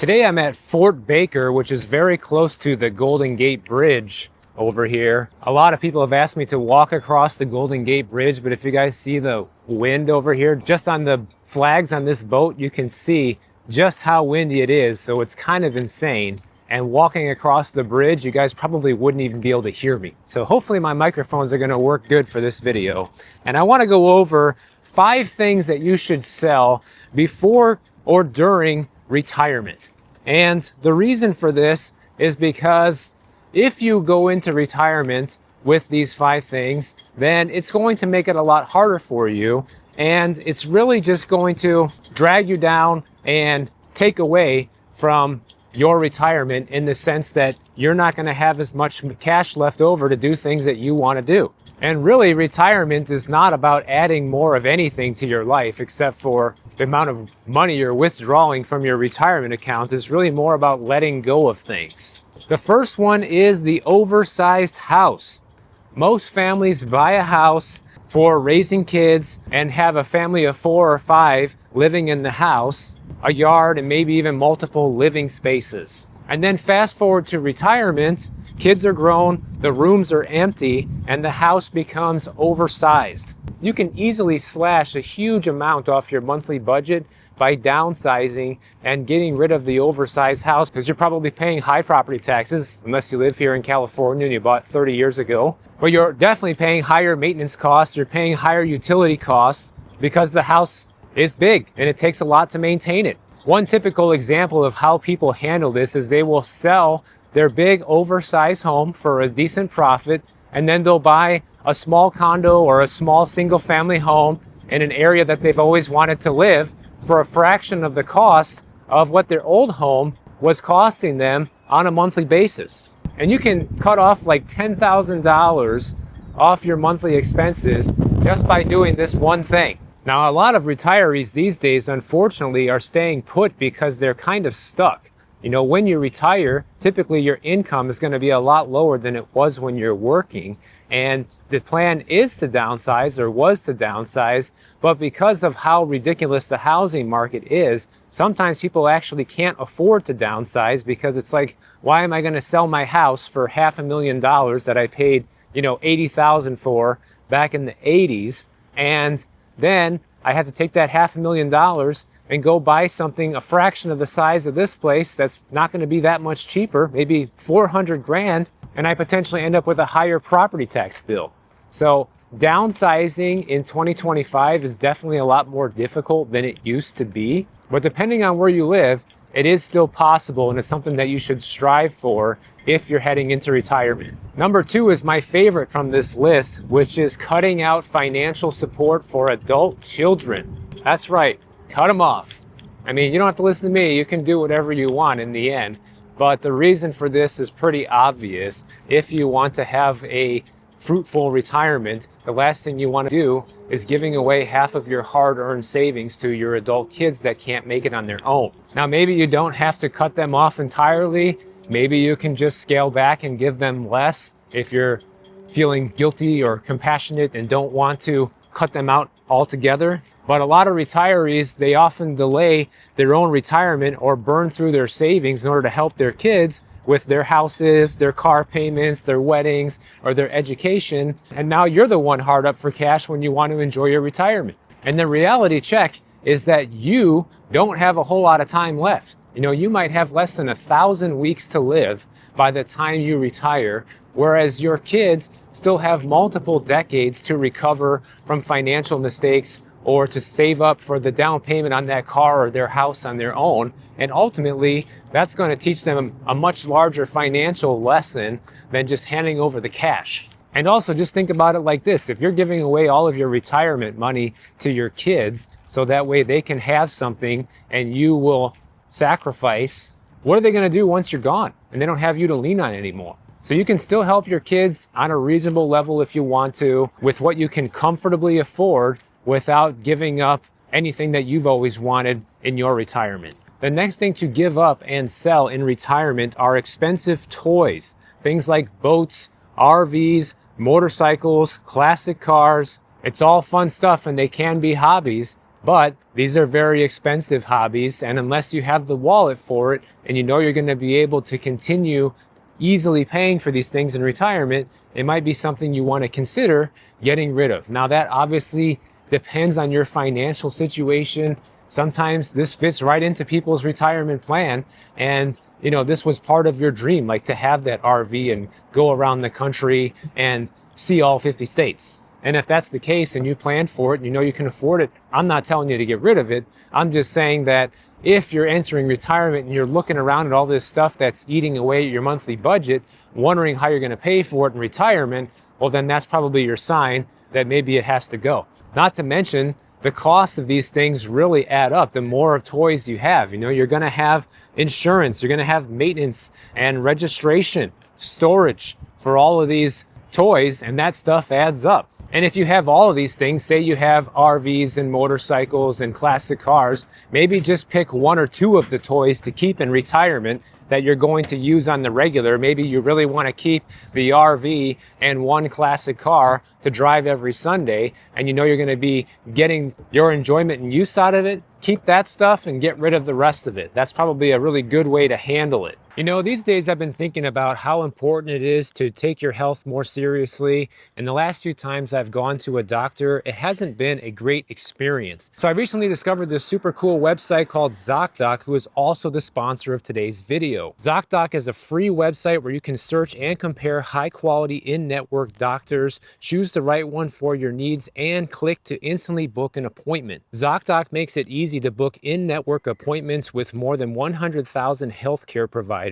Today I'm at Fort Baker, which is very close to the Golden Gate Bridge over here. A lot of people have asked me to walk across the Golden Gate Bridge, but if you guys see the wind over here, just on the flags on this boat, you can see just how windy it is, so it's kind of insane. And walking across the bridge, you guys probably wouldn't even be able to hear me. So hopefully my microphones are gonna work good for this video. And I wanna go over 5 things that you should sell before or during retirement. And the reason for this is because if you go into retirement with these 5 things, then it's going to make it a lot harder for you. And it's really just going to drag you down and take away from your retirement in the sense that you're not going to have as much cash left over to do things that you want to do. And really, retirement is not about adding more of anything to your life except for the amount of money you're withdrawing from your retirement account. It's really more about letting go of things. The first one is the oversized house. Most families buy a house for raising kids and have a family of 4 or 5 living in the house, a yard, and maybe even multiple living spaces. And then fast forward to retirement, kids are grown, the rooms are empty, and the house becomes oversized. You can easily slash a huge amount off your monthly budget by downsizing and getting rid of the oversized house, because you're probably paying high property taxes unless you live here in California and you bought 30 years ago. But you're definitely paying higher maintenance costs, you're paying higher utility costs because the house is big and it takes a lot to maintain it. One typical example of how people handle this is they will sell their big oversized home for a decent profit, and then they'll buy a small condo or a small single family home in an area that they've always wanted to live for a fraction of the cost of what their old home was costing them on a monthly basis. And you can cut off like $10,000 off your monthly expenses just by doing this one thing. Now, a lot of retirees these days, unfortunately, are staying put because they're kind of stuck. You know, when you retire, typically your income is going to be a lot lower than it was when you're working. And the plan is to downsize, or was to downsize, but because of how ridiculous the housing market is, sometimes people actually can't afford to downsize because it's like, why am I going to sell my house for $500,000 that I paid, $80,000 for back in the 80s? And then I had to take that $500,000 and go buy something a fraction of the size of this place that's not going to be that much cheaper, maybe $400,000, and I potentially end up with a higher property tax bill. So downsizing in 2025 is definitely a lot more difficult than it used to be, but depending on where you live, it is still possible, and it's something that you should strive for if you're heading into retirement. Number 2 is my favorite from this list, which is cutting out financial support for adult children. That's right, cut them off. I mean, you don't have to listen to me, you can do whatever you want in the end, but the reason for this is pretty obvious. If you want to have a fruitful retirement, the last thing you want to do is giving away half of your hard-earned savings to your adult kids that can't make it on their own. Now, maybe you don't have to cut them off entirely. Maybe you can just scale back and give them less if you're feeling guilty or compassionate and don't want to cut them out altogether. But a lot of retirees, they often delay their own retirement or burn through their savings in order to help their kids with their houses, their car payments, their weddings, or their education. And now you're the one hard up for cash when you want to enjoy your retirement. And the reality check is that you don't have a whole lot of time left. You might have less than 1,000 weeks to live by the time you retire, whereas your kids still have multiple decades to recover from financial mistakes or to save up for the down payment on that car or their house on their own. And ultimately, that's going to teach them a much larger financial lesson than just handing over the cash. And also just think about it like this. If you're giving away all of your retirement money to your kids so that way they can have something and you will sacrifice, what are they going to do once you're gone and they don't have you to lean on anymore? So you can still help your kids on a reasonable level if you want to, with what you can comfortably afford without giving up anything that you've always wanted in your retirement. The next thing to give up and sell in retirement are expensive toys. Things like boats, RVs, motorcycles, classic cars. It's all fun stuff and they can be hobbies, But these are very expensive hobbies, and unless you have the wallet for it and you know you're going to be able to continue easily paying for these things in retirement, it might be something you want to consider getting rid of. Now, that obviously depends on your financial situation. Sometimes this fits right into people's retirement plan, and this was part of your dream, like to have that RV and go around the country and see all 50 states. And if that's the case and you plan for it and you know you can afford it, I'm not telling you to get rid of it. I'm just saying that if you're entering retirement and you're looking around at all this stuff that's eating away at your monthly budget, wondering how you're going to pay for it in retirement, well, then that's probably your sign that maybe it has to go. Not to mention, the cost of these things really add up. The more of toys you have, you're going to have insurance, you're going to have maintenance and registration, storage for all of these toys, and that stuff adds up. And if you have all of these things, say you have RVs and motorcycles and classic cars, maybe just pick one or two of the toys to keep in retirement that you're going to use on the regular. Maybe you really want to keep the RV and one classic car to drive every Sunday, and you're going to be getting your enjoyment and use out of it. Keep that stuff and get rid of the rest of it. That's probably a really good way to handle it. These days I've been thinking about how important it is to take your health more seriously. And the last few times I've gone to a doctor, it hasn't been a great experience. So I recently discovered this super cool website called ZocDoc, who is also the sponsor of today's video. ZocDoc is a free website where you can search and compare high quality in-network doctors, choose the right one for your needs, and click to instantly book an appointment. ZocDoc makes it easy to book in-network appointments with more than 100,000 healthcare providers.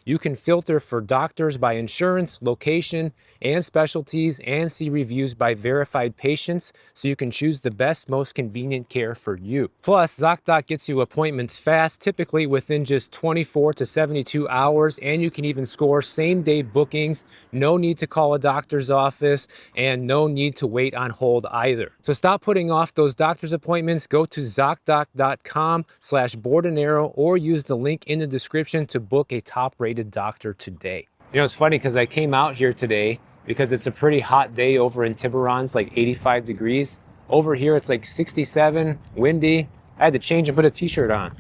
You can filter for doctors by insurance, location, and specialties, and see reviews by verified patients, so you can choose the best, most convenient care for you. Plus, ZocDoc gets you appointments fast, typically within just 24 to 72 hours, and you can even score same-day bookings. No need to call a doctor's office, and no need to wait on hold either. So stop putting off those doctor's appointments. Go to ZocDoc.com/boardandarrow or use the link in the description to book a top-rated doctor today. It's funny because I came out here today because it's a pretty hot day over in Tiburon. It's like 85 degrees. Over here it's like 67, windy. I had to change and put a t-shirt on.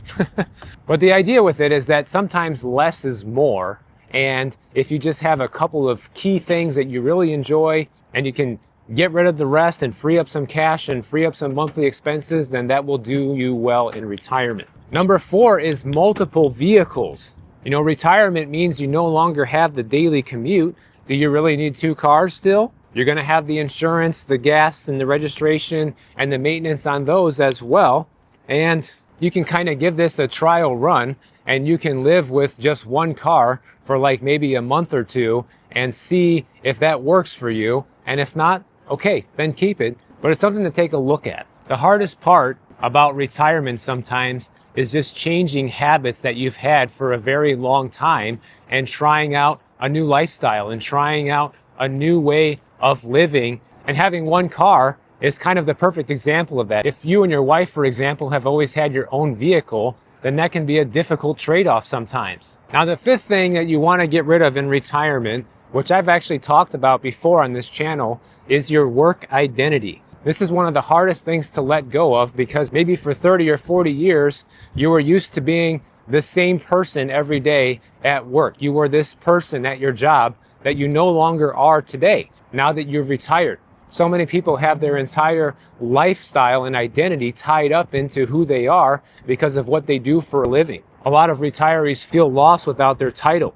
But the idea with it is that sometimes less is more. And if you just have a couple of key things that you really enjoy and you can get rid of the rest and free up some cash and free up some monthly expenses, then that will do you well in retirement. Number 4 is multiple vehicles. Retirement means you no longer have the daily commute. Do you really need 2 cars still? You're going to have the insurance, the gas, and the registration, and the maintenance on those as well. And you can kind of give this a trial run, and you can live with just 1 car for like maybe a month or 2 and see if that works for you. And if not, okay, then keep it. But it's something to take a look at. The hardest part about retirement sometimes is just changing habits that you've had for a very long time and trying out a new lifestyle and trying out a new way of living. And having 1 car is kind of the perfect example of that. If you and your wife, for example, have always had your own vehicle, then that can be a difficult trade-off sometimes. Now, the 5th thing that you want to get rid of in retirement, which I've actually talked about before on this channel, is your work identity. This is one of the hardest things to let go of because maybe for 30 or 40 years, you were used to being the same person every day at work. You were this person at your job that you no longer are today, now that you've retired. So many people have their entire lifestyle and identity tied up into who they are because of what they do for a living. A lot of retirees feel lost without their title.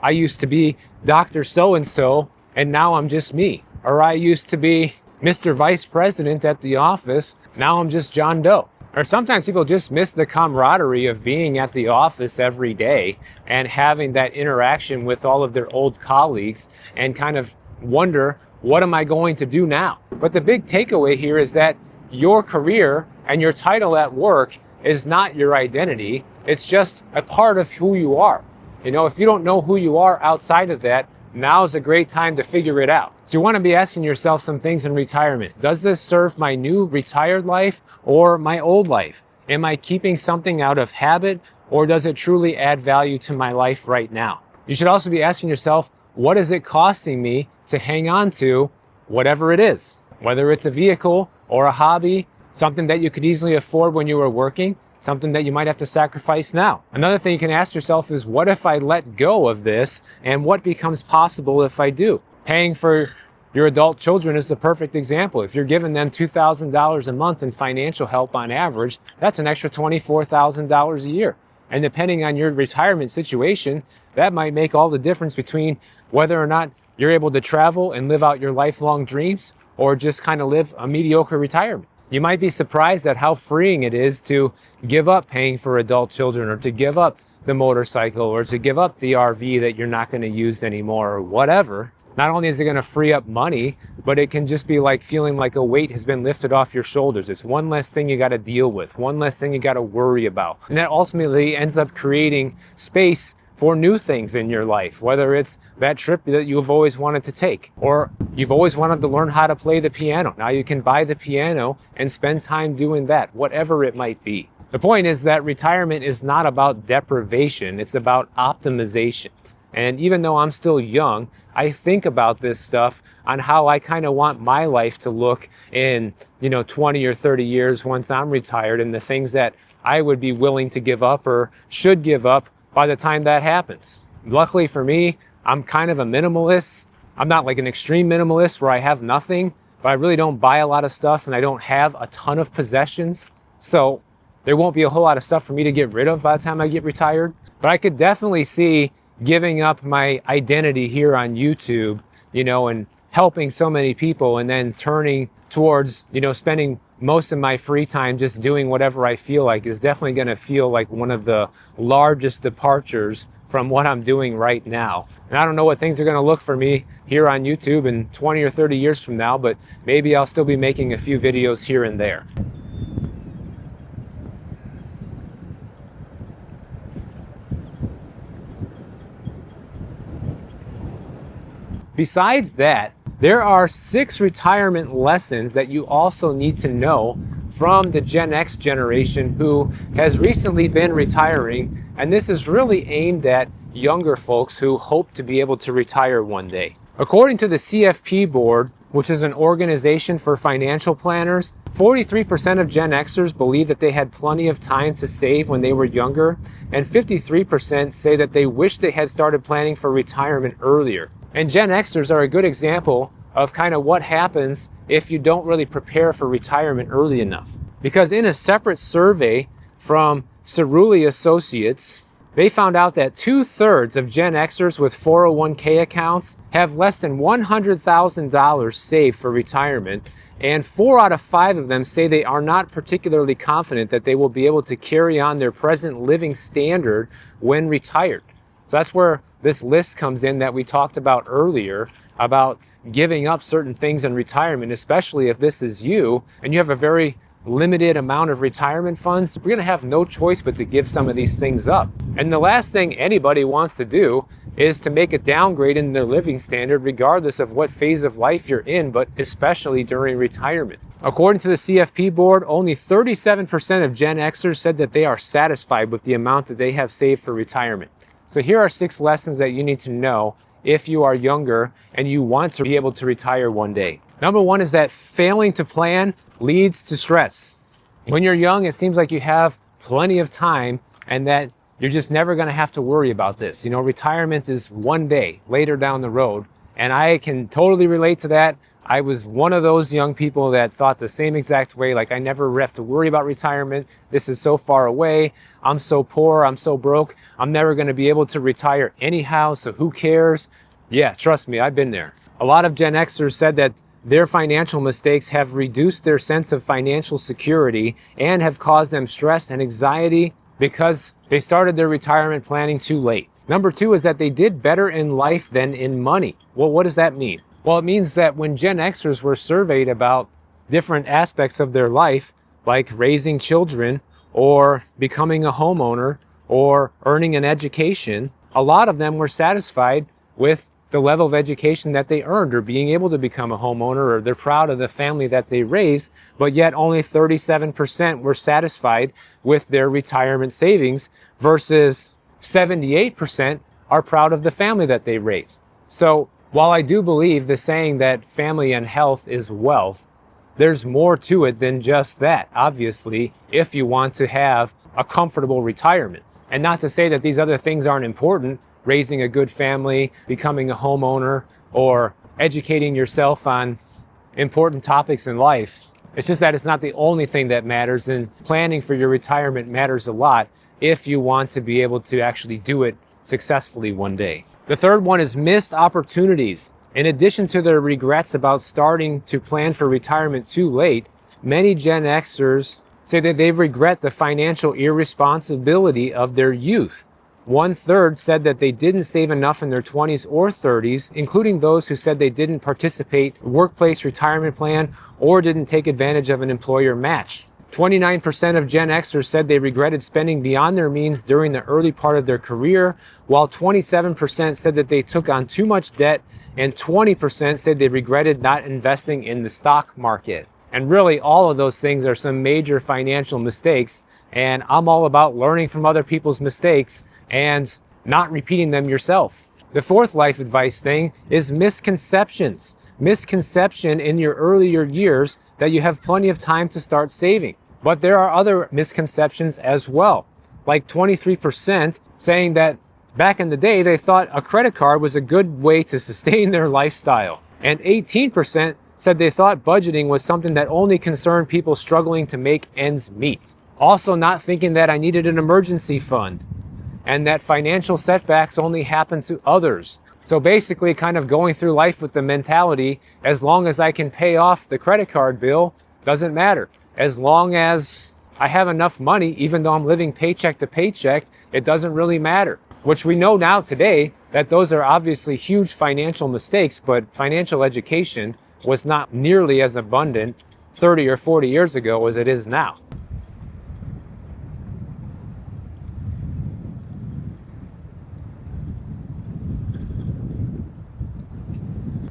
I used to be Dr. So-and-so, and now I'm just me. Or I used to be Mr. Vice President at the office, now I'm just John Doe. Or sometimes people just miss the camaraderie of being at the office every day and having that interaction with all of their old colleagues and kind of wonder, what am I going to do now? But the big takeaway here is that your career and your title at work is not your identity. It's just a part of who you are. If you don't know who you are outside of that, now is a great time to figure it out. So you want to be asking yourself some things in retirement. Does this serve my new retired life or my old life? Am I keeping something out of habit, or does it truly add value to my life right now? You should also be asking yourself, what is it costing me to hang on to whatever it is? Whether it's a vehicle or a hobby Something that you could easily afford when you were working, something that you might have to sacrifice now. Another thing you can ask yourself is, what if I let go of this, and what becomes possible if I do? Paying for your adult children is the perfect example. If you're giving them $2,000 a month in financial help on average, that's an extra $24,000 a year. And depending on your retirement situation, that might make all the difference between whether or not you're able to travel and live out your lifelong dreams, or just kind of live a mediocre retirement. You might be surprised at how freeing it is to give up paying for adult children, or to give up the motorcycle, or to give up the RV that you're not going to use anymore, or whatever. Not only is it going to free up money, but it can just be like feeling like a weight has been lifted off your shoulders. It's one less thing you got to deal with, one less thing you got to worry about. And that ultimately ends up creating space for new things in your life, whether it's that trip that you've always wanted to take, or you've always wanted to learn how to play the piano. Now you can buy the piano and spend time doing that, whatever it might be. The point is that retirement is not about deprivation, it's about optimization. And even though I'm still young, I think about this stuff on how I kind of want my life to look in, 20 or 30 years once I'm retired, and the things that I would be willing to give up or should give up by the time that happens. Luckily for me, I'm kind of a minimalist. I'm not like an extreme minimalist where I have nothing, but I really don't buy a lot of stuff, and I don't have a ton of possessions. So there won't be a whole lot of stuff for me to get rid of by the time I get retired. But I could definitely see giving up my identity here on YouTube, and helping so many people, and then turning towards, spending most of my free time just doing whatever I feel like, is definitely going to feel like one of the largest departures from what I'm doing right now. And I don't know what things are going to look for me here on YouTube in 20 or 30 years from now, but maybe I'll still be making a few videos here and there. Besides that, there are 6 retirement lessons that you also need to know from the Gen X generation who has recently been retiring. And this is really aimed at younger folks who hope to be able to retire one day. According to the CFP board, which is an organization for financial planners, 43% of Gen Xers believe that they had plenty of time to save when they were younger, and 53% say that they wish they had started planning for retirement earlier. And Gen Xers are a good example of kind of what happens if you don't really prepare for retirement early enough. Because in a separate survey from Cerulli Associates, they found out that 2/3 of Gen Xers with 401k accounts have less than $100,000 saved for retirement, and 4 out of 5 of them say they are not particularly confident that they will be able to carry on their present living standard when retired. So that's where this list comes in that we talked about earlier, about giving up certain things in retirement, especially if this is you and you have a very limited amount of retirement funds. We're going to have no choice but to give some of these things up. And the last thing anybody wants to do is to make a downgrade in their living standard, regardless of what phase of life you're in, but especially during retirement. According to the CFP board, only 37% of Gen Xers said that they are satisfied with the amount that they have saved for retirement. So here are 6 lessons that you need to know if you are younger and you want to be able to retire one day. Number 1 is that failing to plan leads to stress. When you're young, it seems like you have plenty of time and that you're just never going to have to worry about this. Retirement is one day later down the road, and I can totally relate to that. I was one of those young people that thought the same exact way, like I never have to worry about retirement. This is so far away. I'm so poor. I'm so broke. I'm never going to be able to retire anyhow, so who cares? Yeah, trust me, I've been there. A lot of Gen Xers said that their financial mistakes have reduced their sense of financial security and have caused them stress and anxiety because they started their retirement planning too late. Number 2 is that they did better in life than in money. Well, what does that mean? Well, it means that when Gen Xers were surveyed about different aspects of their life, like raising children or becoming a homeowner or earning an education, a lot of them were satisfied with the level of education that they earned or being able to become a homeowner, or they're proud of the family that they raised, but yet only 37% were satisfied with their retirement savings versus 78% are proud of the family that they raised. So while I do believe the saying that family and health is wealth, there's more to it than just that, obviously, if you want to have a comfortable retirement. And not to say that these other things aren't important, raising a good family, becoming a homeowner, or educating yourself on important topics in life. It's just that it's not the only thing that matters, and planning for your retirement matters a lot if you want to be able to actually do it successfully one day. The third one is missed opportunities. In addition to their regrets about starting to plan for retirement too late, many Gen Xers say that they regret the financial irresponsibility of their youth. 1/3 said that they didn't save enough in their 20s or 30s, including those who said they didn't participate in a workplace retirement plan or didn't take advantage of an employer match. 29% of Gen Xers said they regretted spending beyond their means during the early part of their career, while 27% said that they took on too much debt, and 20% said they regretted not investing in the stock market. And really, all of those things are some major financial mistakes, and I'm all about learning from other people's mistakes and not repeating them yourself. The fourth life advice thing is misconceptions. Misconception in your earlier years that you have plenty of time to start saving. But there are other misconceptions as well, like 23% saying that back in the day they thought a credit card was a good way to sustain their lifestyle. And 18% said they thought budgeting was something that only concerned people struggling to make ends meet. Also not thinking that I needed an emergency fund, and that financial setbacks only happen to others. So basically kind of going through life with the mentality, as long as I can pay off the credit card bill, doesn't matter. As long as I have enough money, even though I'm living paycheck to paycheck, it doesn't really matter. Which we know now today that those are obviously huge financial mistakes, but financial education was not nearly as abundant 30 or 40 years ago as it is now.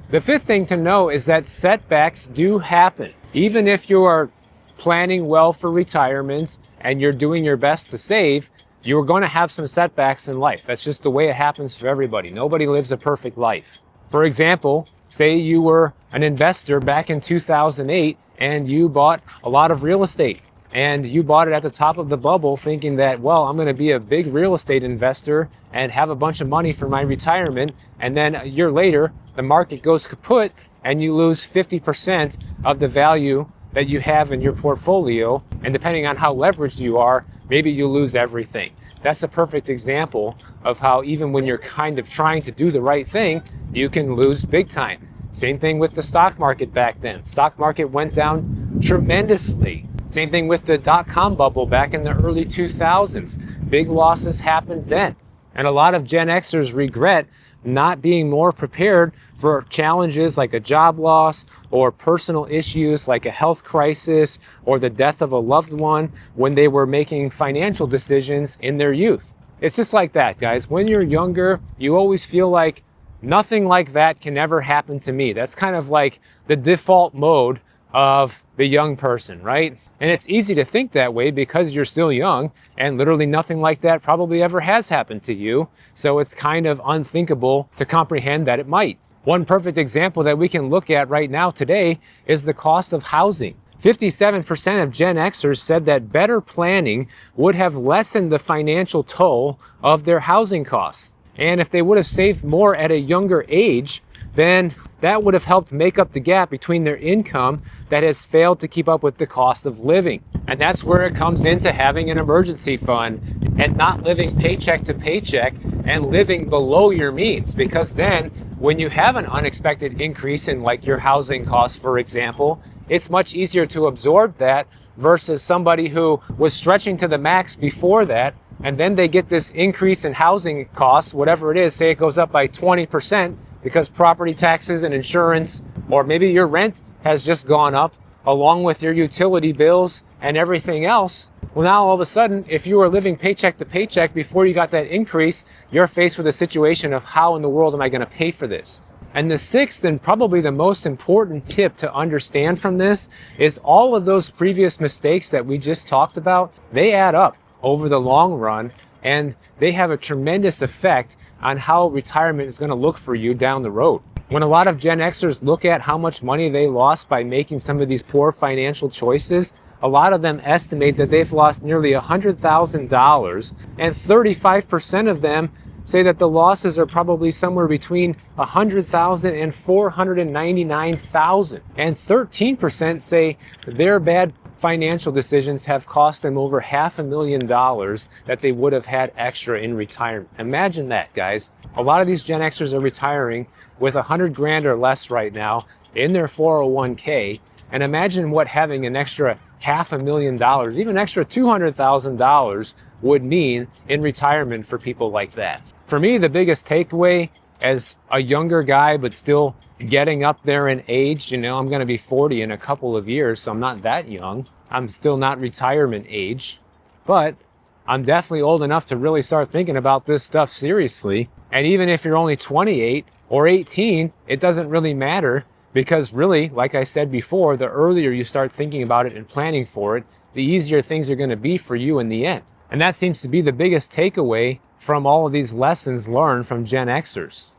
The fifth thing to know is that setbacks do happen. Even if you are planning well for retirement and you're doing your best to save, you're going to have some setbacks in life. That's just the way it happens for everybody. Nobody lives a perfect life. For example, say you were an investor back in 2008 and you bought a lot of real estate. And you bought it at the top of the bubble thinking that, well, I'm going to be a big real estate investor and have a bunch of money for my retirement. And then a year later, the market goes kaput and you lose 50% of the value that you have in your portfolio. And depending on how leveraged you are, maybe you lose everything. That's a perfect example of how even when you're kind of trying to do the right thing, you can lose big time. Same thing with the stock market back then. Stock market went down tremendously. Same thing with the dot-com bubble back in the early 2000s. Big losses happened then. And a lot of Gen Xers regret not being more prepared for challenges like a job loss or personal issues like a health crisis or the death of a loved one when they were making financial decisions in their youth. It's just like that, guys. When you're younger, you always feel like nothing like that can ever happen to me. That's kind of like the default mode of the young person, right? And it's easy to think that way because you're still young and literally nothing like that probably ever has happened to you. So it's kind of unthinkable to comprehend that it might. One perfect example that we can look at right now today is the cost of housing. 57% of Gen Xers said that better planning would have lessened the financial toll of their housing costs. And if they would have saved more at a younger age, then that would have helped make up the gap between their income that has failed to keep up with the cost of living. And that's where it comes into having an emergency fund and not living paycheck to paycheck and living below your means. Because then when you have an unexpected increase in like your housing costs, for example, it's much easier to absorb that versus somebody who was stretching to the max before that, and then they get this increase in housing costs, whatever it is, say it goes up by 20%, because property taxes and insurance, or maybe your rent has just gone up along with your utility bills and everything else. Well, now all of a sudden, if you were living paycheck to paycheck before you got that increase, you're faced with a situation of how in the world am I going to pay for this? And the sixth and probably the most important tip to understand from this is all of those previous mistakes that we just talked about, they add up over the long run, and they have a tremendous effect on how retirement is going to look for you down the road. When a lot of Gen Xers look at how much money they lost by making some of these poor financial choices, a lot of them estimate that they've lost nearly $100,000, and 35% of them say that the losses are probably somewhere between $100,000 and $499,000. And 13% say their bad financial decisions have cost them over $500,000 that they would have had extra in retirement. Imagine that, guys. A lot of these Gen Xers are retiring with 100 grand or less right now in their 401k. And imagine what having an extra $500,000, even extra $200,000 would mean in retirement for people like that. For me, the biggest takeaway as a younger guy, but still getting up there in age, I'm going to be 40 in a couple of years, so I'm not that young. I'm still not retirement age, but I'm definitely old enough to really start thinking about this stuff seriously. And even if you're only 28 or 18, it doesn't really matter, because really, like I said before, the earlier you start thinking about it and planning for it, the easier things are going to be for you in the end. And that seems to be the biggest takeaway from all of these lessons learned from Gen Xers.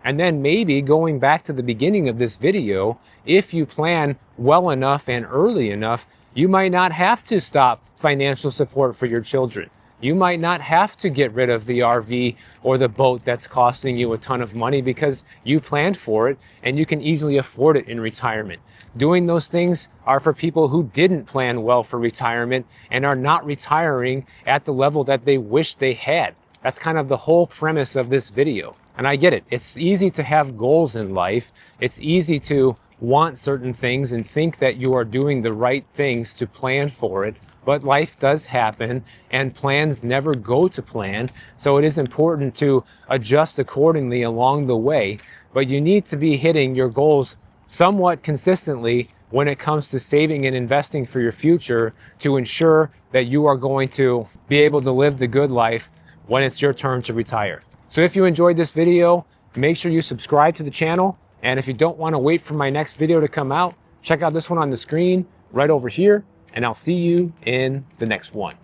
And then maybe going back to the beginning of this video, if you plan well enough and early enough, you might not have to stop financial support for your children. You might not have to get rid of the RV or the boat that's costing you a ton of money because you planned for it and you can easily afford it in retirement. Doing those things are for people who didn't plan well for retirement and are not retiring at the level that they wish they had. That's kind of the whole premise of this video. And I get it. It's easy to have goals in life. It's easy to want certain things and think that you are doing the right things to plan for it. But life does happen and plans never go to plan. So it is important to adjust accordingly along the way. But you need to be hitting your goals somewhat consistently when it comes to saving and investing for your future to ensure that you are going to be able to live the good life when it's your turn to retire. So if you enjoyed this video, make sure you subscribe to the channel. And if you don't want to wait for my next video to come out, check out this one on the screen right over here, and I'll see you in the next one.